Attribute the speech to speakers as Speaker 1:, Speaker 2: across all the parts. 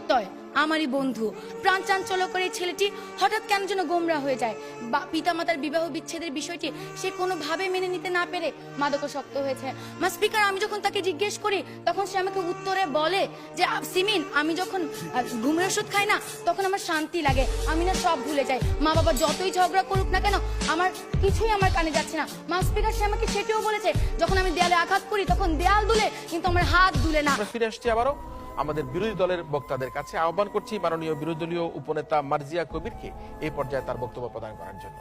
Speaker 1: প্রত্যয় আমারই বন্ধু প্রাণ চাঞ্চল্য করে এই ছেলেটি হঠাৎ কেন যেন গোমরা হয়ে যায়। পিতামাতার বিবাহ বিচ্ছেদের বিষয়টি সে কোনোভাবে মেনে নিতে না পেরে মাদকাসক্ত হয়েছে। স্পিকার, আমি যখন তাকে জিজ্ঞেস করি তখন সে আমাকে উত্তরে বলে যে সিমিন, আমি যখন ঘুমের ওষুধ খাই না তখন আমার শান্তি লাগে, আমি না সব ভুলে যাই। মা বাবা যতই ঝগড়া করুক না কেন আমার কিছুই আমার কানে যাচ্ছে না। স্পিকার, সে আমাকে সেটিও বলেছে যখন আমি দেয়ালে আঘাত করি তখন দেয়াল দুলে কিন্তু আমার হাত দুলে না।
Speaker 2: ফিরে আসছি আবারও আমাদের বিরোধী দলের বক্তাদের কাছে। আহ্বান করছি মাননীয় বিরোধী দলীয় উপনেতা মার্জিয়া কবিরকে এই পর্যায়ে তার বক্তব্য প্রদান করার জন্য।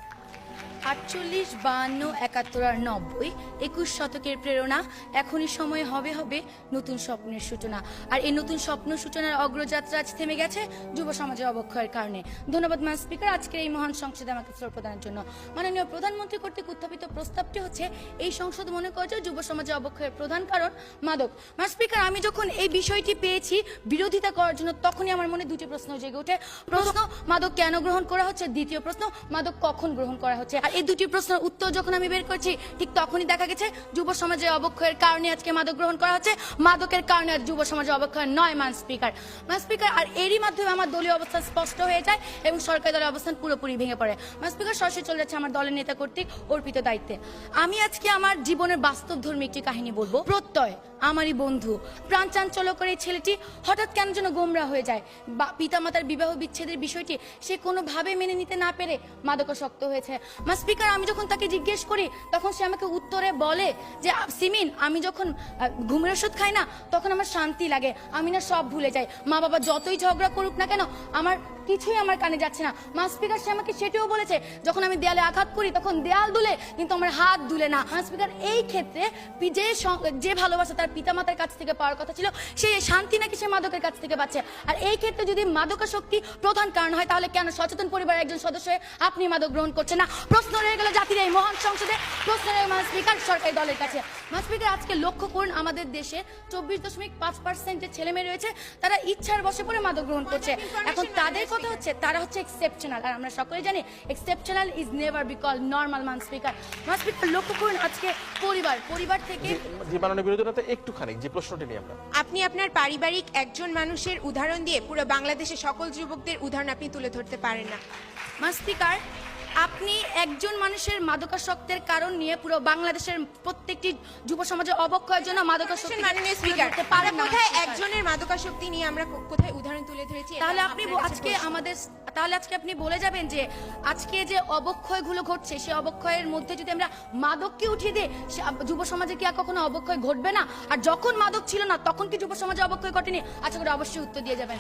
Speaker 1: 48, 52, 71 আর 90 21 শতকের প্রেরণা। এখনই সময় হবে নতুন স্বপ্নের সূচনা। আর এই নতুন স্বপ্ন সূচনার অগ্রযাত্রা আজ থেমে গেছে যুব সমাজের অবক্ষয়ের কারণে। ধন্যবাদ ম্যাম স্পিকার, আজকের এই মহান সংসদে আমাকে ফ্লোর প্রদানের জন্য। মাননীয় প্রধানমন্ত্রী কর্তৃক উত্থাপিত প্রস্তাবটি হচ্ছে এই সংসদ মনে করছে যুব সমাজের অবক্ষয়ের প্রধান কারণ মাদক। ম্যাম স্পিকার, আমি যখন এই বিষয়টি পেয়েছি বিরোধিতা করার জন্য তখনই আমার মনে দুটি প্রশ্ন জেগে ওঠে। প্রশ্ন, মাদক কেন গ্রহণ করা হচ্ছে? দ্বিতীয় প্রশ্ন, মাদক কখন গ্রহণ করা হচ্ছে? আর এই দুটি প্রশ্নের উত্তর যখন আমি বের করছি ঠিক তখনই দেখা গেছে যুব সমাজের অবক্ষয়ের কারণে আজকে মাদক গ্রহণ করা হচ্ছে, মাদকের কারণে যুব সমাজের অবক্ষয় নয়। ম্যাম স্পিকার, আর এরই মাধ্যমে আমার দলীয় অবস্থান স্পষ্ট হয়ে যায় এবং সরকারি দলের অবস্থান পুরোপুরি ভেঙে পড়ে। ম্যাম স্পিকার, সরাসরি চলে যাচ্ছে আমার দলের নেতা কর্তৃক অর্পিত দায়িত্বে। আমি আজকে আমার জীবনের বাস্তবধর্মী একটি কাহিনী বলবো। প্রত্যয় আমারই বন্ধু প্রাণ চাঞ্চল্য করে এই ছেলেটি হঠাৎ কেন যেন গোমরা হয়ে যায়। পিতামাতার বিবাহ বিচ্ছেদের বিষয়টি সে কোনোভাবে মেনে নিতে না পেরে মাদকাসক্ত হয়েছে। ম্যাম স্পিকার, আমি যখন তাকে জিজ্ঞেস করি তখন সে আমাকে উত্তরে বলে যে সিমিন, আমি যখন ঘুমের ওষুধ খাই না তখন আমার শান্তি লাগে, আমি না সব ভুলে যাই। মা বাবা যতই ঝগড়া করুক না কেন আমার কিছুই আমার কানে যাচ্ছে না। ম্যাম স্পিকার, সে আমাকে সেটিও বলেছে যখন আমি দেয়ালে আঘাত করি তখন দেয়াল দুলে কিন্তু আমার হাত দুলে না। ম্যাম স্পিকার, এই ক্ষেত্রে যে ভালোবাসা তার পিতামাতার কাছ থেকে পাওয়ার কথা ছিল সেই শান্তি নাকি সে মাদকের কাছ থেকে পাচ্ছে। আর এই ক্ষেত্রে যদি মাদকাসক্তি প্রধান কারণ হয় তাহলে কেন সচেতন পরিবারের একজন সদস্য হয়ে আপনি মাদক গ্রহণ করছেন না? প্রশ্ন রয়ে গেল জাতির এই মহান সংসদে, প্রশ্ন রয়ে ম্যাম স্পিকার সরকারি দলের কাছে। ম্যাম স্পিকার, আজকে লক্ষ্য করুন আমাদের দেশে 24.5% ছেলে মেয়ে রয়েছে তারা ইচ্ছার বশে পড়ে মাদক গ্রহণ করছে। এখন তাদের কথা হচ্ছে তারা হচ্ছে এক্সেপশনাল, আর আমরা সকলে জানি exceptional is never be called normal. Ma'am speaker, লক্ষ্য করুন আজকে পরিবার থেকে
Speaker 2: যে মাননীয় বিরোধী দলনেতা একটুখানি যে প্রশ্নটি নিয়ে
Speaker 3: আপনি আপনার পারিবারিক একজন মানুষের উদাহরণ দিয়ে পুরো বাংলাদেশের সকল যুবকদের উদাহরণ আপনি তুলে ধরতে পারেন না।
Speaker 1: ম্যাম স্পিকার, আপনি একজন মানুষের মাদকাসক্তের কারণ নিয়ে পুরো বাংলাদেশের প্রত্যেকটি যুব সমাজের অবক্ষয়ের জন্য মাদকাসক্তি
Speaker 3: মাননীয় স্পিকার, কোথায় একজনের মাদকাসক্তি নিয়ে আমরা কোথায় উদাহরণ তুলে ধরেছি?
Speaker 1: তাহলে আজকে আপনি বলে যাবেন যে আজকে যে অবক্ষয়গুলো ঘটছে সেই অবক্ষয়ের মধ্যে যদি আমরা মাদককে উঠিয়ে দিই যুব সমাজে কি আর কখনো অবক্ষয় ঘটবে না? আর যখন মাদক ছিল না তখন কি যুব সমাজে অবক্ষয় ঘটেনি? আচ্ছা করে অবশ্যই উত্তর দিয়ে যাবেন।